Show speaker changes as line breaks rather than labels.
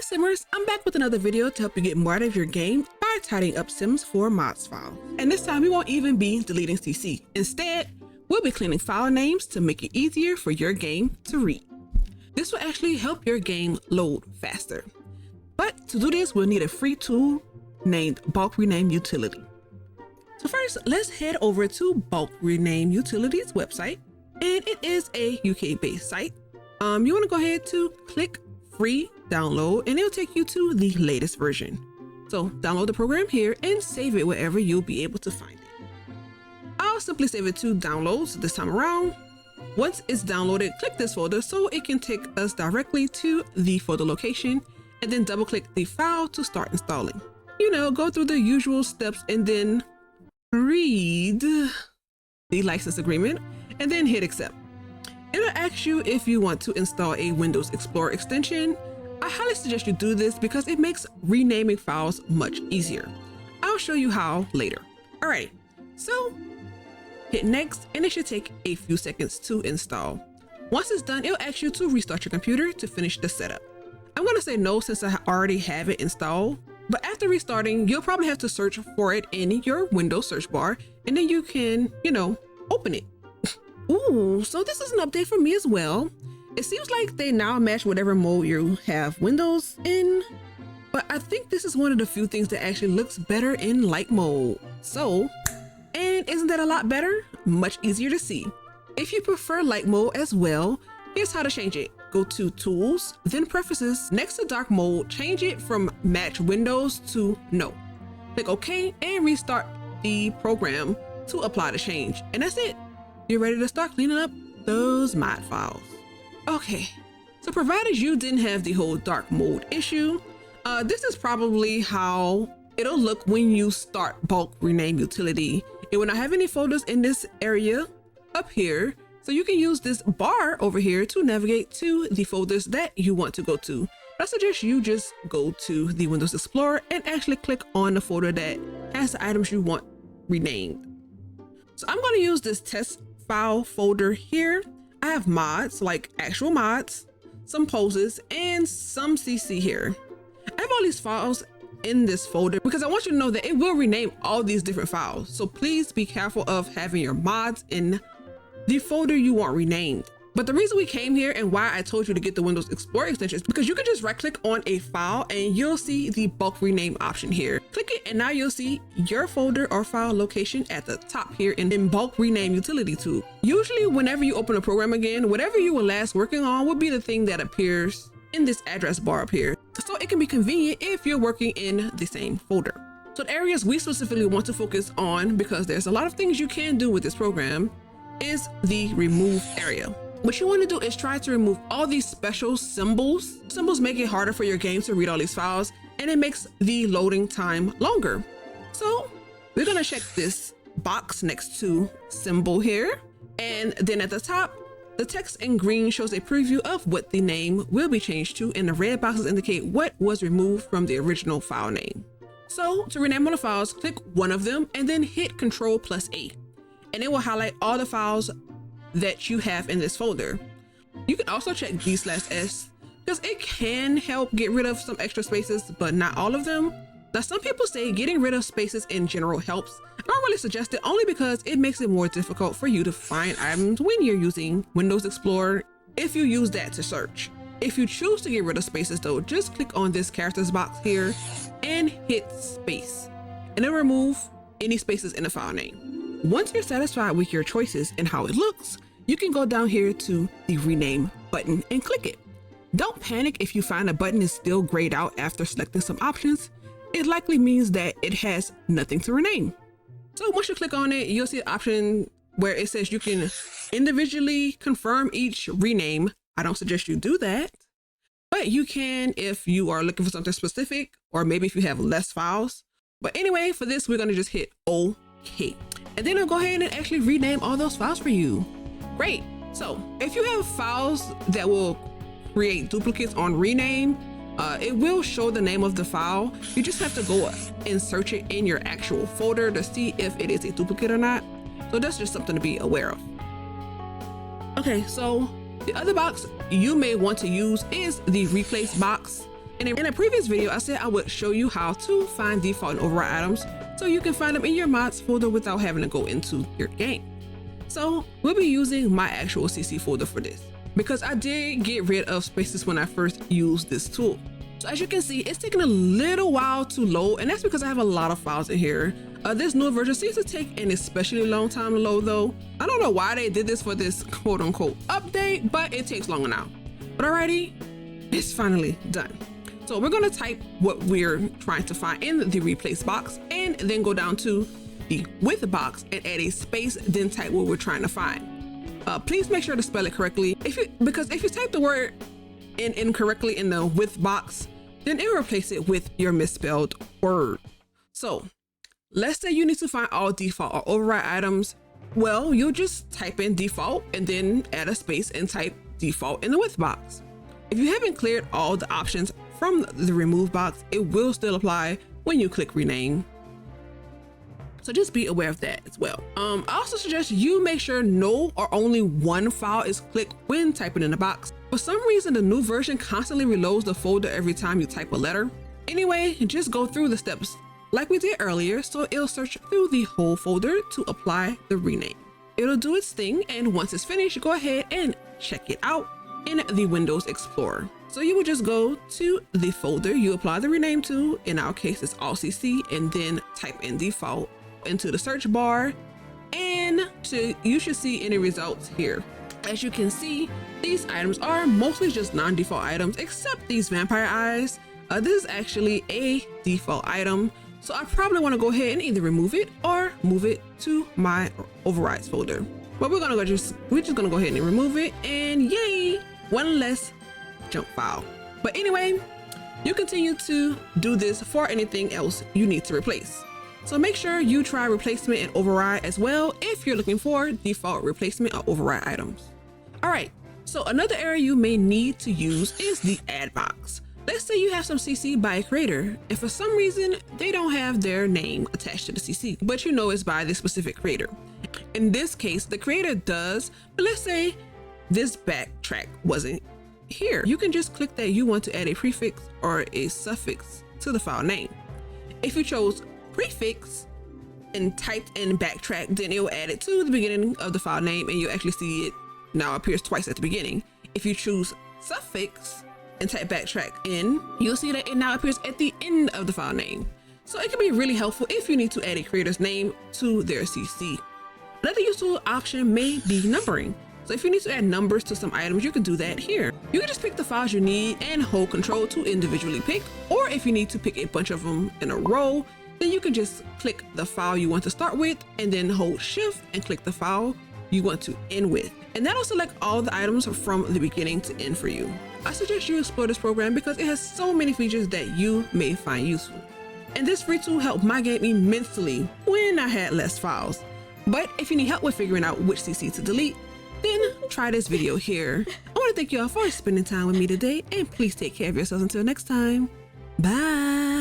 Simmers, I'm back with another video to help you get more out of your game by tidying up Sims 4 mods file. And this time we won't even be deleting CC. Instead, we'll be cleaning file names to make it easier for your game to read. This will actually help your game load faster. But to do this, we'll need a free tool named Bulk Rename Utility. So first, let's head over to Bulk Rename Utility's website, and it is a UK-based site. You want to go ahead to click free download, and it'll take you to the latest version. So download the program here and save it wherever you'll be able to find it. I'll simply save it to downloads this time around. Once it's downloaded, click this folder so it can take us directly to the folder location, and then double click the file to start installing. You know, go through the usual steps and then read the license agreement and then hit accept. It'll ask you if you want to install a Windows Explorer extension. I highly suggest you do this because it makes renaming files much easier. I'll show you how later. Alright, so hit next and it should take a few seconds to install. Once it's done, it'll ask you to restart your computer to finish the setup. I'm going to say no since I already have it installed, but after restarting, you'll probably have to search for it in your Windows search bar, and then you can, open it. Ooh, so this is an update for me as well. It seems like they now match whatever mode you have Windows in, but I think this is one of the few things that actually looks better in light mode. So, and isn't that a lot better? Much easier to see. If you prefer light mode as well, here's how to change it. Go to Tools, then Preferences. Next to dark mode, change it from match Windows to no. Click OK and restart the program to apply the change. And that's it. You're ready to start cleaning up those mod files. Okay, so provided you didn't have the whole dark mode issue, this is probably how it'll look when you start Bulk Rename Utility. It will not have any folders in this area up here, so you can use this bar over here to navigate to the folders that you want to go to. I suggest you just go to the Windows Explorer and actually click on the folder that has the items you want renamed. So I'm going to use this test file folder here. I have mods, like actual mods, some poses, and some CC here. I have all these files in this folder because I want you to know that it will rename all these different files. So please be careful of having your mods in the folder you want renamed. But the reason we came here and why I told you to get the Windows Explorer extension is because you can just right click on a file and you'll see the bulk rename option here. Click it and now you'll see your folder or file location at the top here in Bulk Rename Utility tool. Usually whenever you open a program again, whatever you were last working on will be the thing that appears in this address bar up here. So it can be convenient if you're working in the same folder. So the areas we specifically want to focus on, because there's a lot of things you can do with this program, is the remove area. What you want to do is try to remove all these special symbols. Symbols make it harder for your game to read all these files, and it makes the loading time longer. So we're going to check this box next to symbol here. And then at the top, the text in green shows a preview of what the name will be changed to, and the red boxes indicate what was removed from the original file name. So to rename all the files, click one of them and then hit Ctrl+A, and it will highlight all the files that you have in this folder. You can also check D/S because it can help get rid of some extra spaces, but not all of them. Now, some people say getting rid of spaces in general helps. I don't really suggest it, only because it makes it more difficult for you to find items when you're using Windows Explorer if you use that to search. If you choose to get rid of spaces though, just click on this characters box here and hit space, and it'll remove any spaces in the file name. Once you're satisfied with your choices and how it looks, you can go down here to the rename button and click it. Don't panic if you find a button is still grayed out after selecting some options. It likely means that it has nothing to rename. So once you click on it, you'll see an option where it says you can individually confirm each rename. I don't suggest you do that, but you can if you are looking for something specific, or maybe if you have less files. But anyway, for this, we're going to just hit OK. And then I'll go ahead and actually rename all those files for you. Great. So if you have files that will create duplicates on rename, it will show the name of the file. You just have to go and search it in your actual folder to see if it is a duplicate or not. So that's just something to be aware of. Okay, so the other box you may want to use is the replace box. In a previous video, I said I would show you how to find default and override items so you can find them in your mods folder without having to go into your game. So we'll be using my actual CC folder for this because I did get rid of spaces when I first used this tool. So as you can see, it's taking a little while to load, and that's because I have a lot of files in here. This new version seems to take an especially long time to load though. I don't know why they did this for this quote unquote update, but it takes longer now. But alrighty, it's finally done. So we're gonna type what we're trying to find in the replace box and then go down to the with box and add a space, then type what we're trying to find. Please make sure to spell it correctly. Because if you type the word in incorrectly in the with box, then it will replace it with your misspelled word. So let's say you need to find all default or override items. Well, you'll just type in default and then add a space and type default in the with box. If you haven't cleared all the options from the remove box, it will still apply when you click rename. So just be aware of that as well. I also suggest you make sure no or only one file is clicked when typing in the box. For some reason, the new version constantly reloads the folder every time you type a letter. Anyway, just go through the steps like we did earlier, so it'll search through the whole folder to apply the rename. It'll do its thing, and once it's finished, go ahead and check it out in the Windows Explorer. So you would just go to the folder you apply the rename to. In our case, it's all CC, and then type in default into the search bar, and you should see any results here. As you can see, these items are mostly just non-default items, except these vampire eyes. This is actually a default item, so I probably want to go ahead and either remove it or move it to my overrides folder. But we're just gonna go ahead and remove it, and yay, one less junk file. But anyway, you continue to do this for anything else you need to replace. So make sure you try replacement and override as well if you're looking for default replacement or override items. All right, so another area you may need to use is the add box. Let's say you have some CC by a creator, and for some reason they don't have their name attached to the CC, but you know it's by the specific creator. In this case, the creator does, but let's say this backtrack wasn't here. You can just click that you want to add a prefix or a suffix to the file name. If you chose prefix and typed in backtrack, then it will add it to the beginning of the file name, and you'll actually see it now appears twice at the beginning. If you choose suffix and type backtrack in, you'll see that it now appears at the end of the file name. So it can be really helpful if you need to add a creator's name to their CC. Another useful option may be numbering. So if you need to add numbers to some items, you can do that here. You can just pick the files you need and hold Control to individually pick, or if you need to pick a bunch of them in a row, then you can just click the file you want to start with and then hold Shift and click the file you want to end with. And that'll select all the items from the beginning to end for you. I suggest you explore this program because it has so many features that you may find useful. And this free tool helped my game immensely when I had less files. But if you need help with figuring out which CC to delete, then try this video here. I want to thank you all for spending time with me today, and please take care of yourselves until next time. Bye.